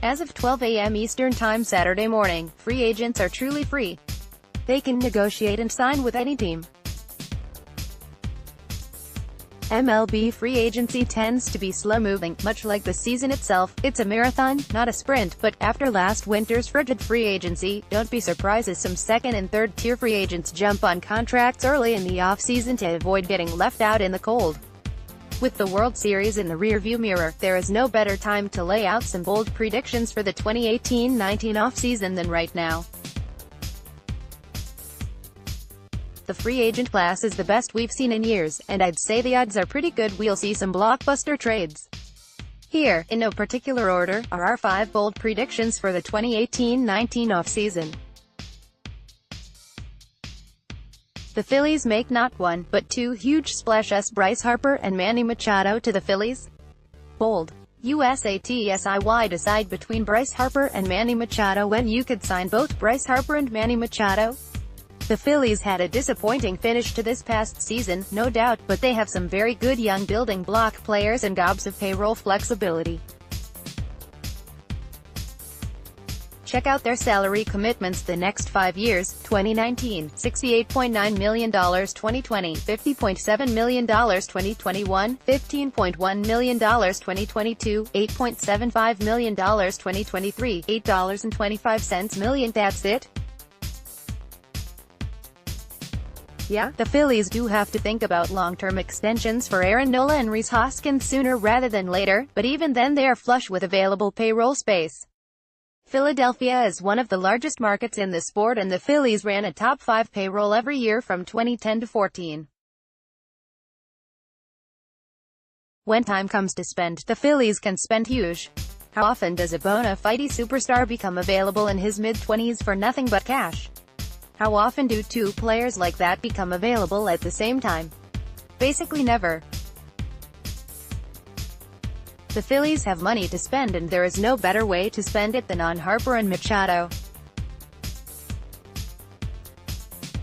As of 12 a.m. Eastern Time Saturday morning, free agents are truly free. They can negotiate and sign with any team. MLB free agency tends to be slow-moving, much like the season itself. It's a marathon, not a sprint, but after last winter's frigid free agency, don't be surprised as some second- and third-tier free agents jump on contracts early in the offseason to avoid getting left out in the cold. With the World Series in the rearview mirror, there is no better time to lay out some bold predictions for the 2018-19 offseason than right now. The free agent class is the best we've seen in years, and I'd say the odds are pretty good we'll see some blockbuster trades. Here, in no particular order, are our 5 bold predictions for the 2018-19 offseason. The Phillies make not one, but 2 huge splashes: Bryce Harper and Manny Machado to the Phillies. Bold. USATSIY decide between Bryce Harper and Manny Machado when you could sign both Bryce Harper and Manny Machado. The Phillies had a disappointing finish to this past season, no doubt, but they have some very good young building block players and gobs of payroll flexibility. Check out their salary commitments the next 5 years: 2019, $68.9 million; 2020, $50.7 million; 2021, $15.1 million; 2022, $8.75 million; 2023, $8.25 million. That's it? Yeah, the Phillies do have to think about long-term extensions for Aaron Nola and Rhys Hoskins sooner rather than later, but even then they are flush with available payroll space. Philadelphia is one of the largest markets in the sport, and the Phillies ran a top 5 payroll every year from 2010 to 14. When time comes to spend, the Phillies can spend huge. How often does a bona fide superstar become available in his mid-20s for nothing but cash? How often do 2 players like that become available at the same time? Basically never. The Phillies have money to spend, and there is no better way to spend it than on Harper and Machado.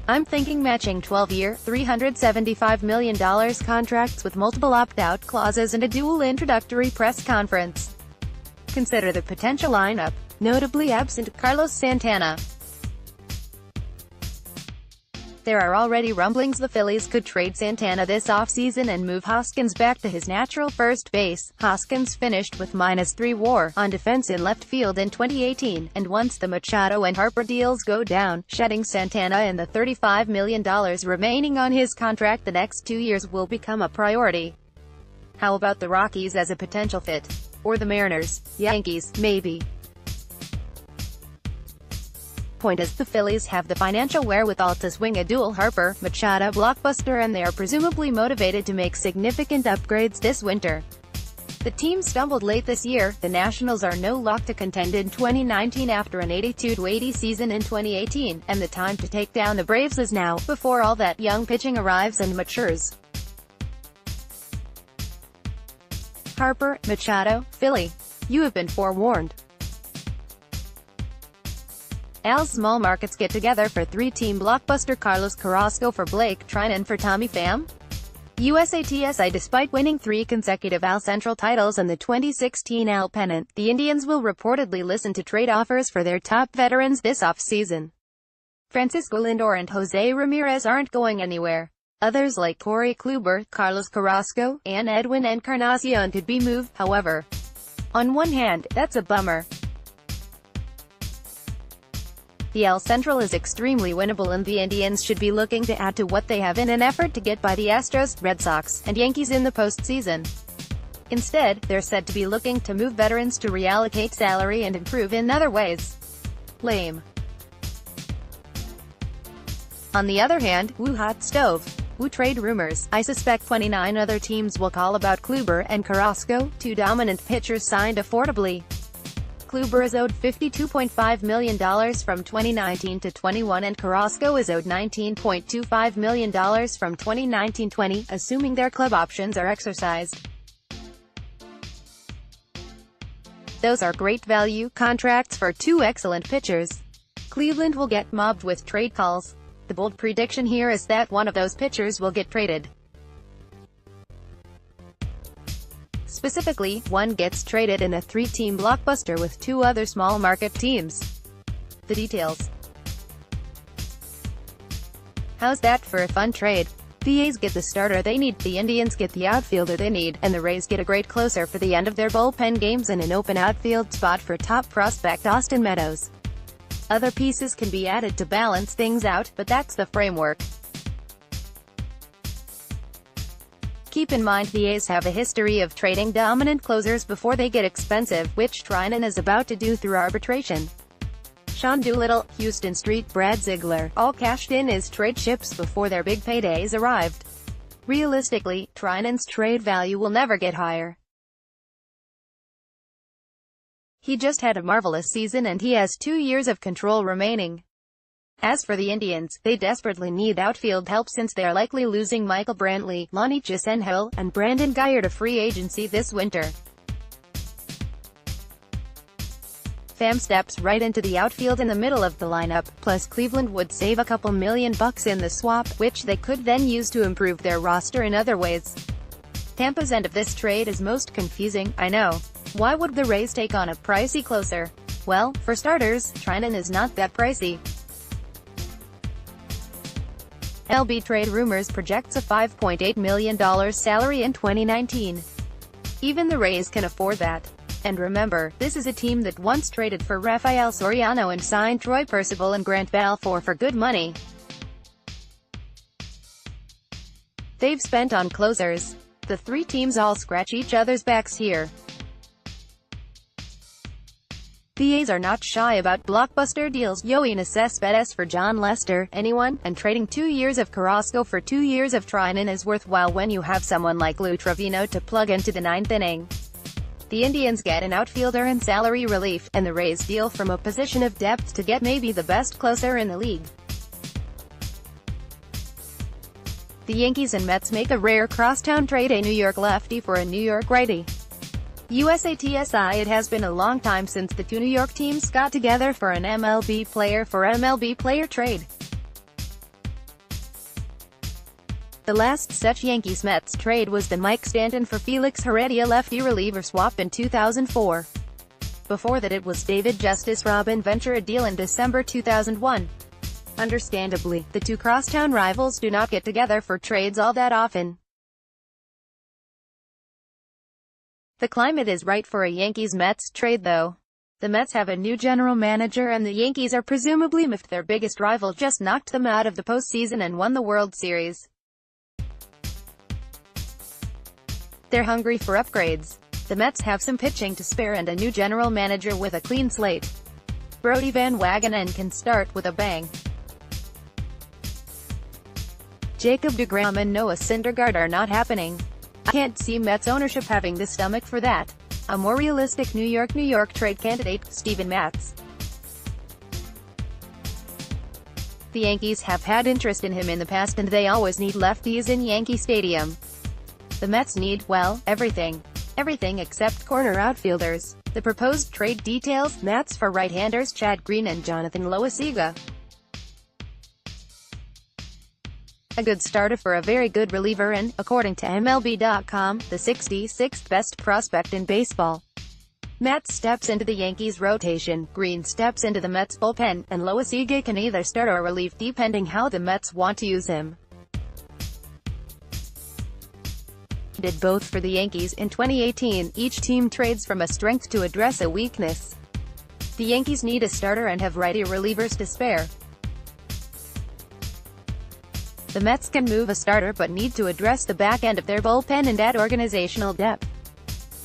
I'm thinking matching 12-year, $375 million contracts with multiple opt-out clauses and a dual introductory press conference. Consider the potential lineup. Notably absent, Carlos Santana. There are already rumblings the Phillies could trade Santana this offseason and move Hoskins back to his natural first base. Hoskins finished with -3 WAR on defense in left field in 2018, and once the Machado and Harper deals go down, shedding Santana and the $35 million remaining on his contract the next 2 years will become a priority. How about the Rockies as a potential fit? Or the Mariners? Yankees, maybe. Point is, the Phillies have the financial wherewithal to swing a dual Harper, Machado blockbuster, and they are presumably motivated to make significant upgrades this winter. The team stumbled late this year. The Nationals are no lock to contend in 2019 after an 82-80 season in 2018, and the time to take down the Braves is now, before all that young pitching arrives and matures. Harper, Machado, Philly. You have been forewarned. Al's small markets get together for 3-team blockbuster: Carlos Carrasco for Blake Trinan for Tommy Pham. USATSI. Despite winning 3 consecutive AL Central titles and the 2016 AL pennant, the Indians will reportedly listen to trade offers for their top veterans this offseason. Francisco Lindor and Jose Ramirez aren't going anywhere. Others like Corey Kluber, Carlos Carrasco, and Edwin Encarnacion could be moved, however. On one hand, that's a bummer. The AL Central is extremely winnable, and the Indians should be looking to add to what they have in an effort to get by the Astros, Red Sox, and Yankees in the postseason. Instead, they're said to be looking to move veterans to reallocate salary and improve in other ways. Lame. On the other hand, woo hot stove. Woo trade rumors. I suspect 29 other teams will call about Kluber and Carrasco, 2 dominant pitchers signed affordably. Kluber is owed $52.5 million from 2019 to 21, and Carrasco is owed $19.25 million from 2019-20, assuming their club options are exercised. Those are great value contracts for 2 excellent pitchers. Cleveland will get mobbed with trade calls. The bold prediction here is that one of those pitchers will get traded. Specifically, one gets traded in a three-team blockbuster with two other small-market teams. The details. How's that for a fun trade? The A's get the starter they need, the Indians get the outfielder they need, and the Rays get a great closer for the end of their bullpen games and an open outfield spot for top prospect Austin Meadows. Other pieces can be added to balance things out, but that's the framework. Keep in mind the A's have a history of trading dominant closers before they get expensive, which Trinan is about to do through arbitration. Sean Doolittle, Houston Street, Brad Ziegler, all cashed in as trade chips before their big paydays arrived. Realistically, Trinan's trade value will never get higher. He just had a marvelous season and he has 2 years of control remaining. As for the Indians, they desperately need outfield help since they are likely losing Michael Brantley, Lonnie Chisenhall, and Brandon Guyer to free agency this winter. Pham steps right into the outfield in the middle of the lineup, plus Cleveland would save a couple $1 million in the swap, which they could then use to improve their roster in other ways. Tampa's end of this trade is most confusing, I know. Why would the Rays take on a pricey closer? Well, for starters, Trinan is not that pricey. MLB Trade Rumors projects a $5.8 million salary in 2019. Even the Rays can afford that. And remember, this is a team that once traded for Rafael Soriano and signed Troy Percival and Grant Balfour for good money. They've spent on closers. The three teams all scratch each other's backs here. The A's are not shy about blockbuster deals, Yoenis Cespedes for John Lester, anyone, and trading 2 years of Carrasco for 2 years of Trinan is worthwhile when you have someone like Lou Trevino to plug into the 9th inning. The Indians get an outfielder and salary relief, and the Rays deal from a position of depth to get maybe the best closer in the league. The Yankees and Mets make a rare crosstown trade, a New York lefty for a New York righty. USATSI. It has been a long time since the two New York teams got together for an MLB player for MLB player trade. The last such Yankees-Mets trade was the Mike Stanton for Felix Heredia lefty reliever swap in 2004. Before that it was David Justice Robin Ventura deal in December 2001. Understandably, the two crosstown rivals do not get together for trades all that often. The climate is right for a Yankees-Mets trade though. The Mets have a new general manager and the Yankees are presumably miffed their biggest rival just knocked them out of the postseason and won the World Series. They're hungry for upgrades. The Mets have some pitching to spare and a new general manager with a clean slate. Brodie Van Wagenen can start with a bang. Jacob deGrom and Noah Syndergaard are not happening. I can't see Mets ownership having the stomach for that. A more realistic New York trade candidate, Steven Matz. The Yankees have had interest in him in the past and they always need lefties in Yankee Stadium. The Mets need, well, everything. Everything except corner outfielders. The proposed trade details, Matz for right-handers Chad Green and Jonathan Loaisiga. A good starter for a very good reliever and, according to MLB.com, the 66th best prospect in baseball. Matz steps into the Yankees rotation, Green steps into the Mets bullpen, and Loaisiga can either start or relieve depending how the Mets want to use him. Did both for the Yankees in 2018, each team trades from a strength to address a weakness. The Yankees need a starter and have righty relievers to spare. The Mets can move a starter but need to address the back end of their bullpen and add organizational depth.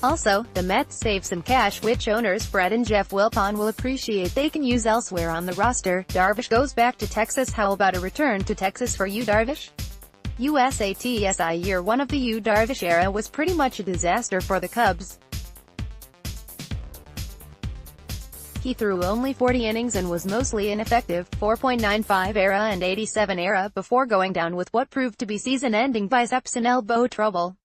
Also, the Mets save some cash which owners Fred and Jeff Wilpon will appreciate they can use elsewhere on the roster. Darvish goes back to Texas. How about a return to Texas for Yu Darvish? USATSI. Year 1 of the Yu Darvish era was pretty much a disaster for the Cubs. He threw only 40 innings and was mostly ineffective, 4.95 ERA and 87 ERA before going down with what proved to be season-ending biceps and elbow trouble.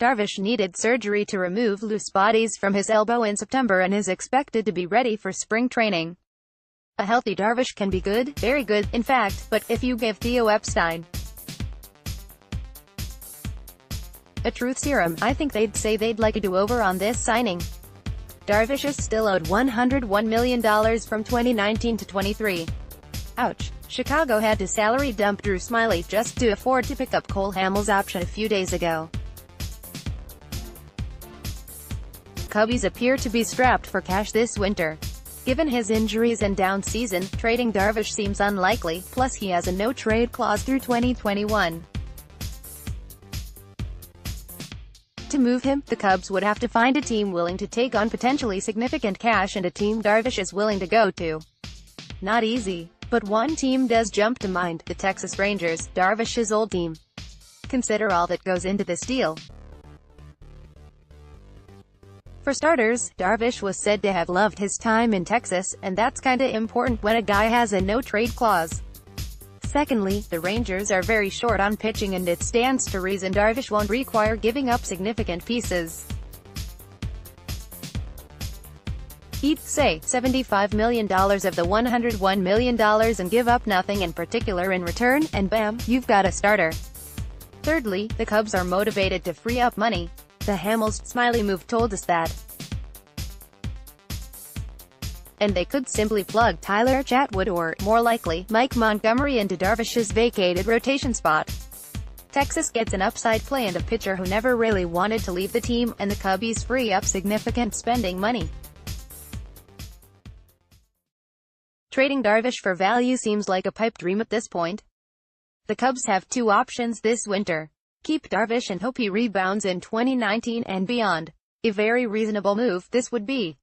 Darvish needed surgery to remove loose bodies from his elbow in September and is expected to be ready for spring training. A healthy Darvish can be good, very good, in fact, but if you give Theo Epstein A truth serum, I think they'd say they'd like a do-over on this signing. Darvish is still owed $101 million from 2019 to 23. Ouch. Chicago had to salary dump Drew Smyly just to afford to pick up Cole Hamels' option a few days ago. Cubbies appear to be strapped for cash this winter. Given his injuries and down season, trading Darvish seems unlikely, plus he has a no-trade clause through 2021. To move him, the Cubs would have to find a team willing to take on potentially significant cash and a team Darvish is willing to go to. Not easy. But one team does jump to mind, the Texas Rangers, Darvish's old team. Consider all that goes into this deal. For starters, Darvish was said to have loved his time in Texas, and that's kinda important when a guy has a no-trade clause. Secondly, the Rangers are very short on pitching and it stands to reason Darvish won't require giving up significant pieces. He'd say $75 million of the $101 million and give up nothing in particular in return, and bam, you've got a starter. Thirdly, the Cubs are motivated to free up money. The Hamels-Smyly move told us that. And they could simply plug Tyler Chatwood or, more likely, Mike Montgomery into Darvish's vacated rotation spot. Texas gets an upside play and a pitcher who never really wanted to leave the team, and the Cubbies free up significant spending money. Trading Darvish for value seems like a pipe dream at this point. The Cubs have two options this winter. Keep Darvish and hope he rebounds in 2019 and beyond. A very reasonable move this would be.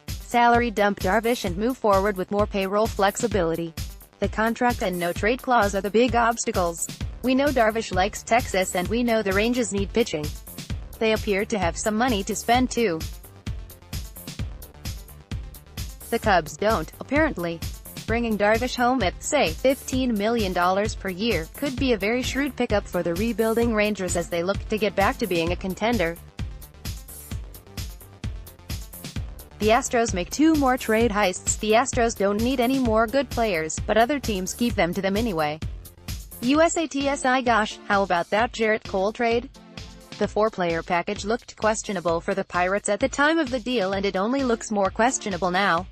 Salary dump Darvish and move forward with more payroll flexibility. The contract and no-trade clause are the big obstacles. We know Darvish likes Texas and we know the Rangers need pitching. They appear to have some money to spend too. The Cubs don't, apparently. Bringing Darvish home at, say, $15 million per year, could be a very shrewd pickup for the rebuilding Rangers as they look to get back to being a contender. The Astros make two more trade heists. The Astros don't need any more good players, but other teams keep them to them anyway. USATSI gosh, how about that Jarrett Cole trade? The four-player package looked questionable for the Pirates at the time of the deal and it only looks more questionable now.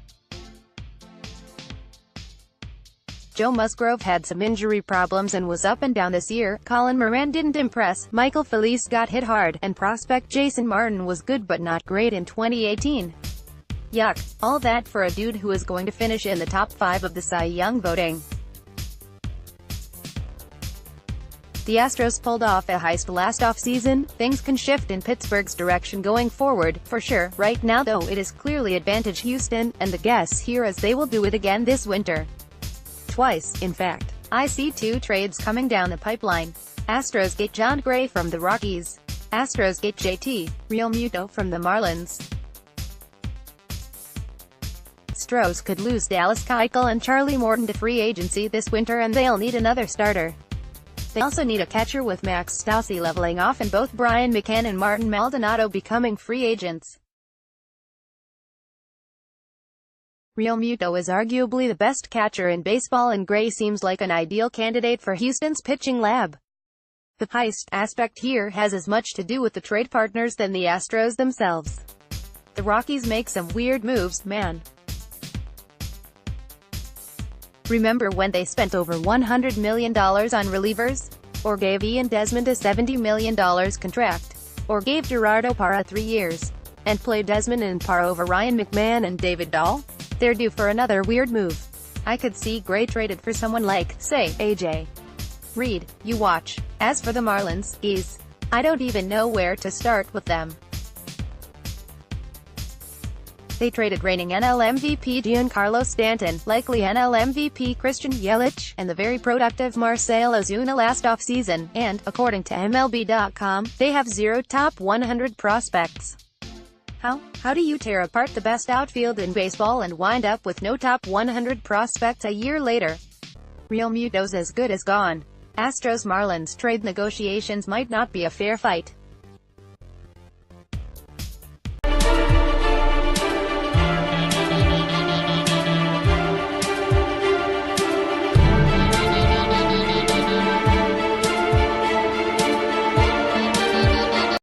Joe Musgrove had some injury problems and was up and down this year. Colin Moran didn't impress. Michael Felice got hit hard, and prospect Jason Martin was good but not great in 2018. Yuck. All that for a dude who is going to finish in the top 5 of the Cy Young voting. The Astros pulled off a heist last offseason. Things can shift in Pittsburgh's direction going forward, for sure. Right now though, it is clearly advantage Houston, and the guess here is they will do it again this winter. Twice, in fact. I see two trades coming down the pipeline. Astros get John Gray from the Rockies. Astros get JT Realmuto from the Marlins. Astros could lose Dallas Keuchel and Charlie Morton to free agency this winter and they'll need another starter. They also need a catcher with Max Stassi leveling off and both Brian McCann and Martin Maldonado becoming free agents. Realmuto is arguably the best catcher in baseball and Gray seems like an ideal candidate for Houston's pitching lab. The heist aspect here has as much to do with the trade partners than the Astros themselves. The Rockies make some weird moves, man. Remember when they spent over $100 million on relievers? Or gave Ian Desmond a $70 million contract? Or gave Gerardo Parra 3 years? And played Desmond and Parra over Ryan McMahon and David Dahl? They're due for another weird move. I could see Gray traded for someone like, say, A.J. Reed. You watch. As for the Marlins, I don't even know where to start with them. They traded reigning NL MVP Giancarlo Stanton, likely NL MVP Christian Yelich, and the very productive Marcell Ozuna last offseason, and, according to MLB.com, they have 0 top 100 prospects. How do you tear apart the best outfield in baseball and wind up with no top 100 prospects a year later? Realmuto's as good as gone. Astros-Marlins trade negotiations might not be a fair fight.